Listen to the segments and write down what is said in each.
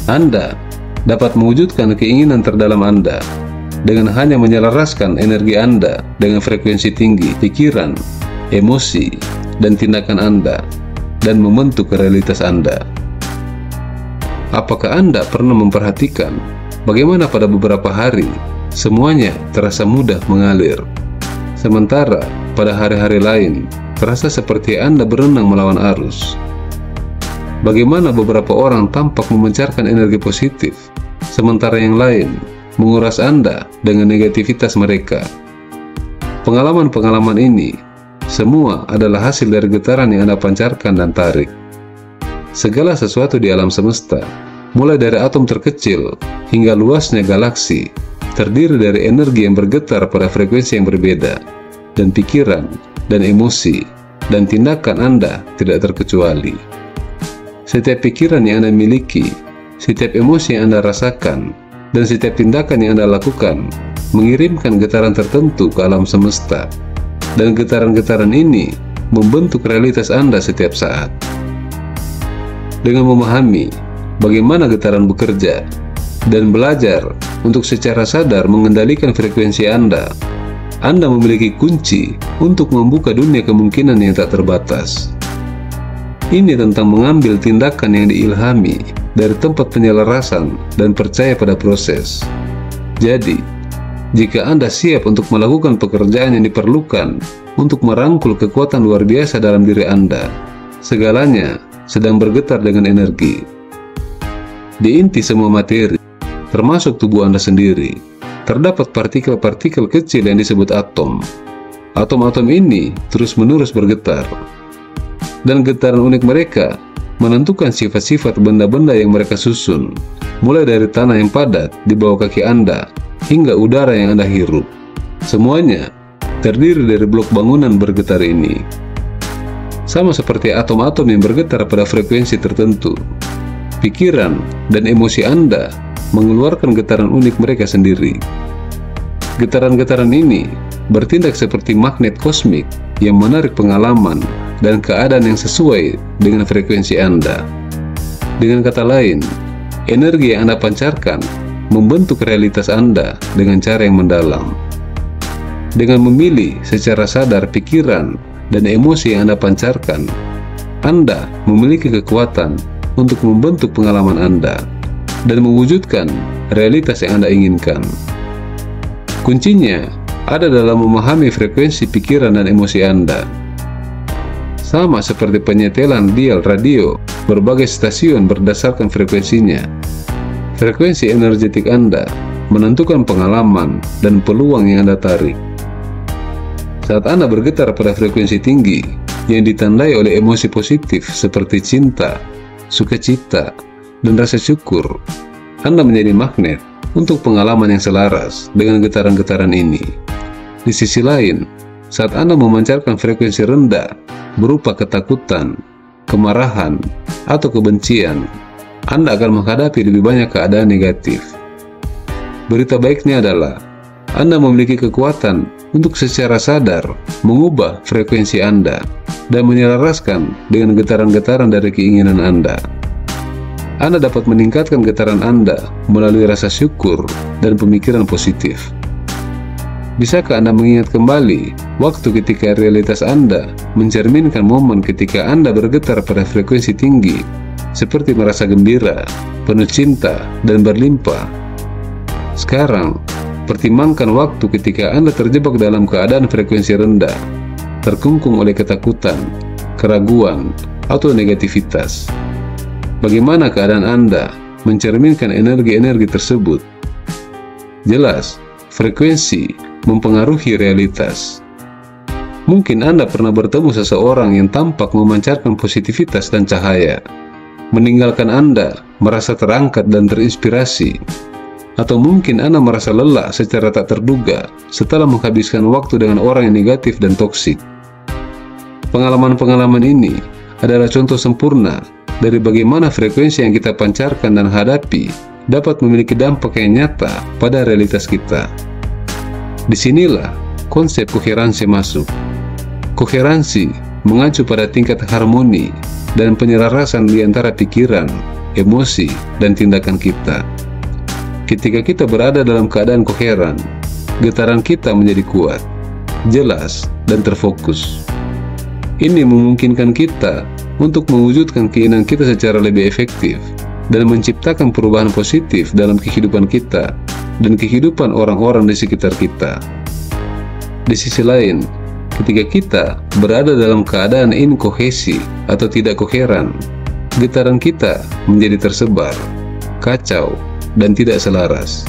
Anda dapat mewujudkan keinginan terdalam Anda dengan hanya menyelaraskan energi Anda dengan frekuensi tinggi pikiran, emosi, dan tindakan Anda, dan membentuk realitas Anda. Apakah Anda pernah memperhatikan bagaimana pada beberapa hari semuanya terasa mudah mengalir, sementara pada hari-hari lain terasa seperti Anda berenang melawan arus? Bagaimana beberapa orang tampak memancarkan energi positif, sementara yang lain menguras Anda dengan negativitas mereka? Pengalaman-pengalaman ini semua adalah hasil dari getaran yang Anda pancarkan dan tarik. Segala sesuatu di alam semesta, mulai dari atom terkecil hingga luasnya galaksi, terdiri dari energi yang bergetar pada frekuensi yang berbeda, dan pikiran, dan emosi, dan tindakan Anda tidak terkecuali. Setiap pikiran yang Anda miliki, setiap emosi yang Anda rasakan, dan setiap tindakan yang Anda lakukan mengirimkan getaran tertentu ke alam semesta, dan getaran-getaran ini membentuk realitas Anda setiap saat. Dengan memahami bagaimana getaran bekerja dan belajar untuk secara sadar mengendalikan frekuensi Anda memiliki kunci untuk membuka dunia kemungkinan yang tak terbatas. Ini tentang mengambil tindakan yang diilhami dari tempat penyelarasan dan percaya pada proses. Jadi, jika Anda siap untuk melakukan pekerjaan yang diperlukan untuk merangkul kekuatan luar biasa dalam diri Anda, segalanya sedang bergetar dengan energi. Di inti semua materi, termasuk tubuh Anda sendiri, terdapat partikel-partikel kecil yang disebut atom. Atom-atom ini terus-menerus bergetar, dan getaran unik mereka menentukan sifat-sifat benda-benda yang mereka susun, mulai dari tanah yang padat di bawah kaki Anda hingga udara yang Anda hirup. Semuanya terdiri dari blok bangunan bergetar ini. Sama seperti atom-atom yang bergetar pada frekuensi tertentu, pikiran dan emosi Anda mengeluarkan getaran unik mereka sendiri. Getaran-getaran ini bertindak seperti magnet kosmik yang menarik pengalaman dan keadaan yang sesuai dengan frekuensi Anda. Dengan kata lain, energi yang Anda pancarkan membentuk realitas Anda dengan cara yang mendalam. Dengan memilih secara sadar pikiran dan emosi yang Anda pancarkan, Anda memiliki kekuatan untuk membentuk pengalaman Anda dan mewujudkan realitas yang Anda inginkan. Kuncinya ada dalam memahami frekuensi pikiran dan emosi Anda. Sama seperti penyetelan dial radio berbagai stasiun berdasarkan frekuensinya. Frekuensi energetik Anda menentukan pengalaman dan peluang yang Anda tarik. Saat Anda bergetar pada frekuensi tinggi yang ditandai oleh emosi positif seperti cinta, sukacita, dan rasa syukur, Anda menjadi magnet untuk pengalaman yang selaras dengan getaran-getaran ini. Di sisi lain, saat Anda memancarkan frekuensi rendah berupa ketakutan, kemarahan, atau kebencian, Anda akan menghadapi lebih banyak keadaan negatif. Berita baiknya adalah Anda memiliki kekuatan untuk secara sadar mengubah frekuensi Anda dan menyelaraskan dengan getaran-getaran dari keinginan Anda. Anda dapat meningkatkan getaran Anda melalui rasa syukur dan pemikiran positif. Bisakah Anda mengingat kembali waktu ketika realitas Anda mencerminkan momen ketika Anda bergetar pada frekuensi tinggi, seperti merasa gembira, penuh cinta, dan berlimpah? Sekarang, pertimbangkan waktu ketika Anda terjebak dalam keadaan frekuensi rendah, terkungkung oleh ketakutan, keraguan, atau negativitas. Bagaimana keadaan Anda mencerminkan energi-energi tersebut? Jelas, frekuensi mempengaruhi realitas. Mungkin Anda pernah bertemu seseorang yang tampak memancarkan positivitas dan cahaya, meninggalkan Anda merasa terangkat dan terinspirasi. Atau mungkin Anda merasa lelah secara tak terduga setelah menghabiskan waktu dengan orang yang negatif dan toksik. Pengalaman-pengalaman ini adalah contoh sempurna dari bagaimana frekuensi yang kita pancarkan dan hadapi dapat memiliki dampak yang nyata pada realitas kita. Disinilah konsep koherensi masuk. Koherensi mengacu pada tingkat harmoni dan penyelarasan di antara pikiran, emosi, dan tindakan kita. Ketika kita berada dalam keadaan koheran, getaran kita menjadi kuat, jelas, dan terfokus. Ini memungkinkan kita untuk mewujudkan keinginan kita secara lebih efektif dan menciptakan perubahan positif dalam kehidupan kita dan kehidupan orang-orang di sekitar kita. Di sisi lain, ketika kita berada dalam keadaan inkohesi atau tidak koheran, getaran kita menjadi tersebar, kacau, dan tidak selaras.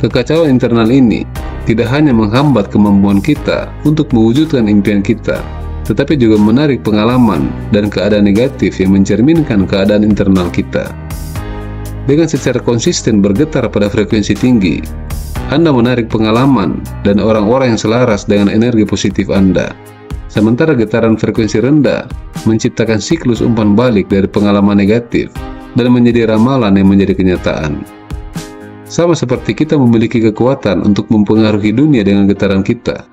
Kekacauan internal ini tidak hanya menghambat kemampuan kita untuk mewujudkan impian kita, tetapi juga menarik pengalaman dan keadaan negatif yang mencerminkan keadaan internal kita. Dengan secara konsisten bergetar pada frekuensi tinggi, Anda menarik pengalaman dan orang-orang yang selaras dengan energi positif Anda. Sementara getaran frekuensi rendah menciptakan siklus umpan balik dari pengalaman negatif dan menjadi ramalan yang menjadi kenyataan. Sama seperti kita memiliki kekuatan untuk mempengaruhi dunia dengan getaran kita,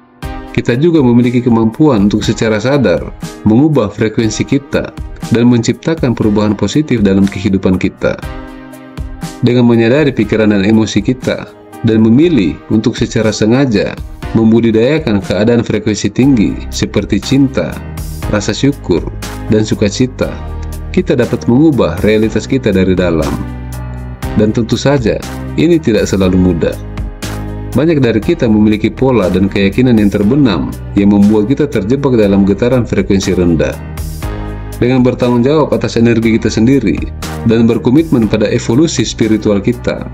kita juga memiliki kemampuan untuk secara sadar mengubah frekuensi kita dan menciptakan perubahan positif dalam kehidupan kita. Dengan menyadari pikiran dan emosi kita dan memilih untuk secara sengaja membudidayakan keadaan frekuensi tinggi seperti cinta, rasa syukur, dan sukacita, kita dapat mengubah realitas kita dari dalam. Dan tentu saja, ini tidak selalu mudah. Banyak dari kita memiliki pola dan keyakinan yang terbenam yang membuat kita terjebak dalam getaran frekuensi rendah. Dengan bertanggung jawab atas energi kita sendiri dan berkomitmen pada evolusi spiritual kita,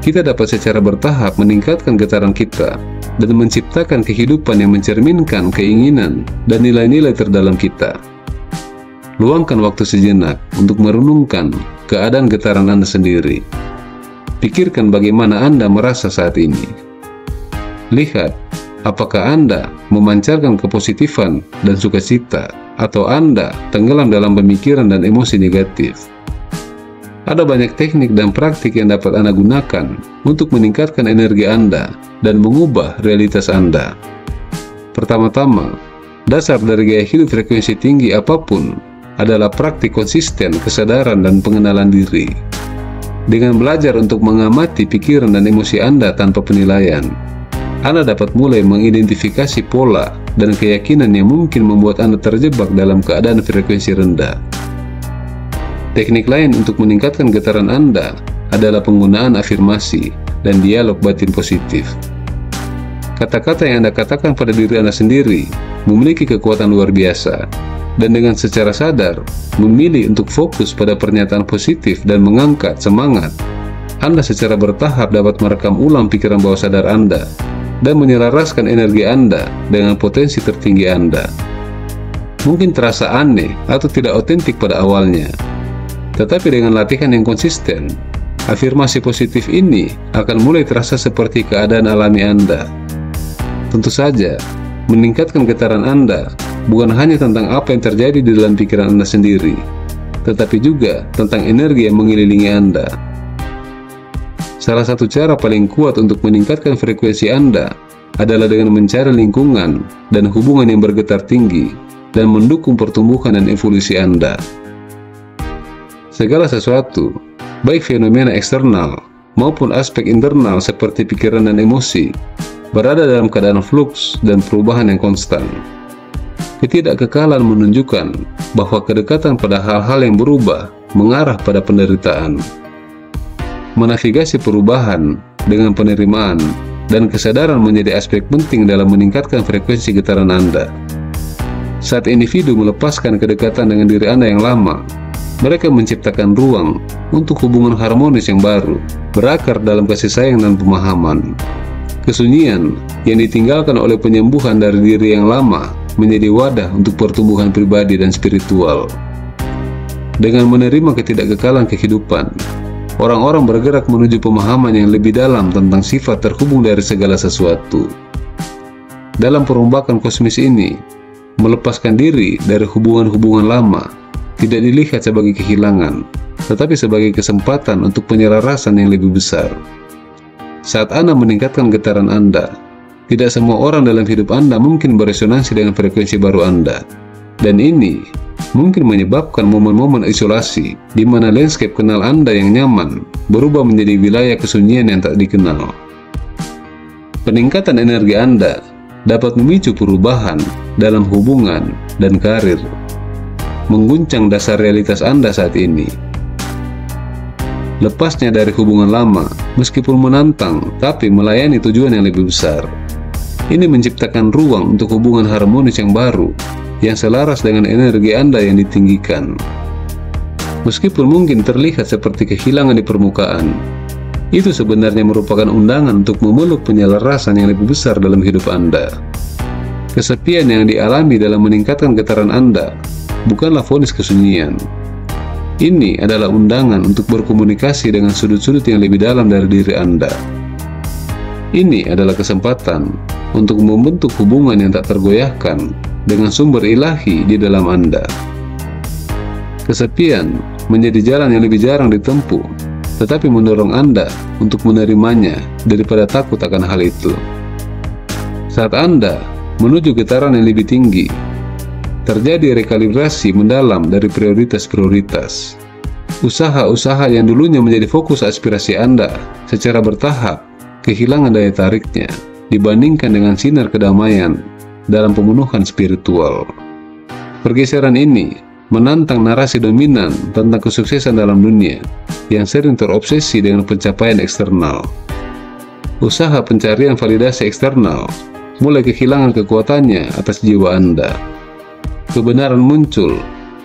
kita dapat secara bertahap meningkatkan getaran kita dan menciptakan kehidupan yang mencerminkan keinginan dan nilai-nilai terdalam kita. Luangkan waktu sejenak untuk merenungkan keadaan getaran Anda sendiri. Pikirkan bagaimana Anda merasa saat ini. Lihat, apakah Anda memancarkan kepositifan dan sukacita, atau Anda tenggelam dalam pemikiran dan emosi negatif. Ada banyak teknik dan praktik yang dapat Anda gunakan untuk meningkatkan energi Anda dan mengubah realitas Anda. Pertama-tama, dasar dari gaya hidup frekuensi tinggi apapun adalah praktik konsisten kesadaran dan pengenalan diri. Dengan belajar untuk mengamati pikiran dan emosi Anda tanpa penilaian, Anda dapat mulai mengidentifikasi pola dan keyakinan yang mungkin membuat Anda terjebak dalam keadaan frekuensi rendah. Teknik lain untuk meningkatkan getaran Anda adalah penggunaan afirmasi dan dialog batin positif. Kata-kata yang Anda katakan pada diri Anda sendiri memiliki kekuatan luar biasa, dan dengan secara sadar memilih untuk fokus pada pernyataan positif dan mengangkat semangat, Anda secara bertahap dapat merekam ulang pikiran bawah sadar Anda dan menyelaraskan energi Anda dengan potensi tertinggi Anda. Mungkin terasa aneh atau tidak otentik pada awalnya, tetapi dengan latihan yang konsisten, afirmasi positif ini akan mulai terasa seperti keadaan alami Anda. Tentu saja, meningkatkan getaran Anda bukan hanya tentang apa yang terjadi di dalam pikiran Anda sendiri, tetapi juga tentang energi yang mengelilingi Anda. Salah satu cara paling kuat untuk meningkatkan frekuensi Anda adalah dengan mencari lingkungan dan hubungan yang bergetar tinggi dan mendukung pertumbuhan dan evolusi Anda. Segala sesuatu, baik fenomena eksternal maupun aspek internal seperti pikiran dan emosi, berada dalam keadaan fluks dan perubahan yang konstan. Ketidakkekalan menunjukkan bahwa kedekatan pada hal-hal yang berubah mengarah pada penderitaan. Menavigasi perubahan dengan penerimaan dan kesadaran menjadi aspek penting dalam meningkatkan frekuensi getaran Anda. Saat individu melepaskan kedekatan dengan diri Anda yang lama, mereka menciptakan ruang untuk hubungan harmonis yang baru, berakar dalam kasih sayang dan pemahaman. Kesunyian yang ditinggalkan oleh penyembuhan dari diri yang lama menjadi wadah untuk pertumbuhan pribadi dan spiritual. Dengan menerima ketidakkekalan kehidupan, orang-orang bergerak menuju pemahaman yang lebih dalam tentang sifat terhubung dari segala sesuatu. Dalam perombakan kosmis ini, melepaskan diri dari hubungan-hubungan lama tidak dilihat sebagai kehilangan, tetapi sebagai kesempatan untuk penyelarasan yang lebih besar. Saat Anda meningkatkan getaran Anda, tidak semua orang dalam hidup Anda mungkin beresonansi dengan frekuensi baru Anda, dan ini mungkin menyebabkan momen-momen isolasi di mana landscape kenal Anda yang nyaman berubah menjadi wilayah kesunyian yang tak dikenal. Peningkatan energi Anda dapat memicu perubahan dalam hubungan dan karir, mengguncang dasar realitas Anda saat ini. Lepasnya dari hubungan lama, meskipun menantang, tapi melayani tujuan yang lebih besar. Ini menciptakan ruang untuk hubungan harmonis yang baru, yang selaras dengan energi Anda yang ditinggikan. Meskipun mungkin terlihat seperti kehilangan di permukaan, itu sebenarnya merupakan undangan untuk memeluk penyelarasan yang lebih besar dalam hidup Anda. Kesepian yang dialami dalam meningkatkan getaran Anda bukanlah vonis kesunyian. Ini adalah undangan untuk berkomunikasi dengan sudut-sudut yang lebih dalam dari diri Anda. Ini adalah kesempatan untuk membentuk hubungan yang tak tergoyahkan dengan sumber ilahi di dalam Anda. Kesepian menjadi jalan yang lebih jarang ditempuh, tetapi mendorong Anda untuk menerimanya daripada takut akan hal itu. Saat Anda menuju getaran yang lebih tinggi, terjadi rekalibrasi mendalam dari prioritas-prioritas. Usaha-usaha yang dulunya menjadi fokus aspirasi Anda secara bertahap kehilangan daya tariknya dibandingkan dengan sinar kedamaian dalam pemenuhan spiritual. Pergeseran ini menantang narasi dominan tentang kesuksesan dalam dunia yang sering terobsesi dengan pencapaian eksternal. Usaha pencarian validasi eksternal mulai kehilangan kekuatannya atas jiwa Anda. Kebenaran muncul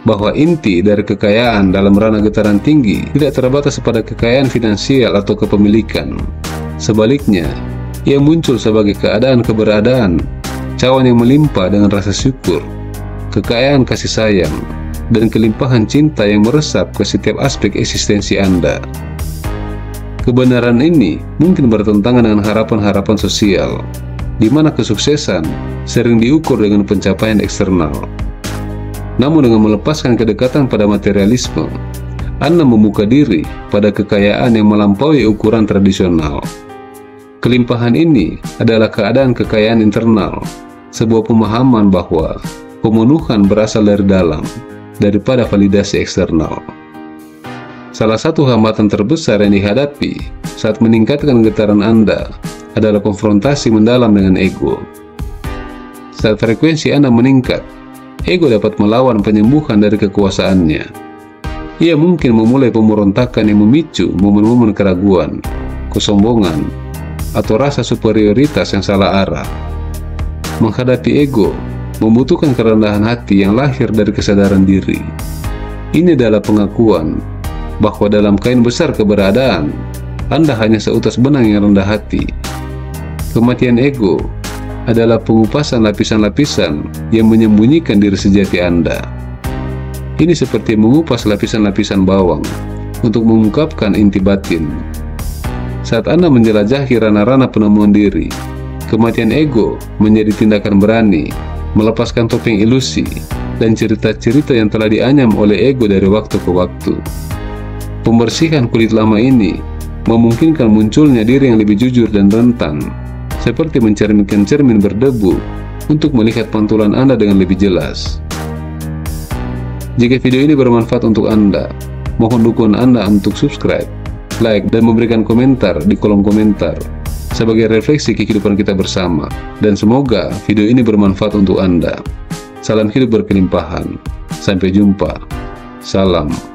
bahwa inti dari kekayaan dalam ranah getaran tinggi tidak terbatas pada kekayaan finansial atau kepemilikan. Sebaliknya, ia muncul sebagai keberadaan, cawan yang melimpah dengan rasa syukur, kekayaan kasih sayang, dan kelimpahan cinta yang meresap ke setiap aspek eksistensi Anda. Kebenaran ini mungkin bertentangan dengan harapan-harapan sosial, di mana kesuksesan sering diukur dengan pencapaian eksternal. Namun dengan melepaskan kedekatan pada materialisme, Anda membuka diri pada kekayaan yang melampaui ukuran tradisional. Kelimpahan ini adalah keadaan kekayaan internal, sebuah pemahaman bahwa pemenuhan berasal dari dalam, daripada validasi eksternal. Salah satu hambatan terbesar yang dihadapi saat meningkatkan getaran Anda adalah konfrontasi mendalam dengan ego. Saat frekuensi Anda meningkat, ego dapat melawan penyembuhan dari kekuasaannya. Ia mungkin memulai pemberontakan yang memicu momen-momen keraguan, kesombongan, atau rasa superioritas yang salah arah. Menghadapi ego membutuhkan kerendahan hati yang lahir dari kesadaran diri. Ini adalah pengakuan bahwa dalam kain besar keberadaan, Anda hanya seutas benang yang rendah hati. Kematian ego adalah pengupasan lapisan-lapisan yang menyembunyikan diri sejati Anda. Ini seperti mengupas lapisan-lapisan bawang untuk mengungkapkan inti batin. Saat Anda menjelajahi ranah-ranah penemuan diri, kematian ego menjadi tindakan berani, melepaskan topeng ilusi, dan cerita-cerita yang telah dianyam oleh ego dari waktu ke waktu. Pembersihan kulit lama ini memungkinkan munculnya diri yang lebih jujur dan rentan, seperti mencerminkan cermin berdebu untuk melihat pantulan Anda dengan lebih jelas. Jika video ini bermanfaat untuk Anda, mohon dukungan Anda untuk subscribe, like, dan memberikan komentar di kolom komentar sebagai refleksi kehidupan kita bersama. Dan semoga video ini bermanfaat untuk Anda. Salam hidup berkelimpahan. Sampai jumpa. Salam.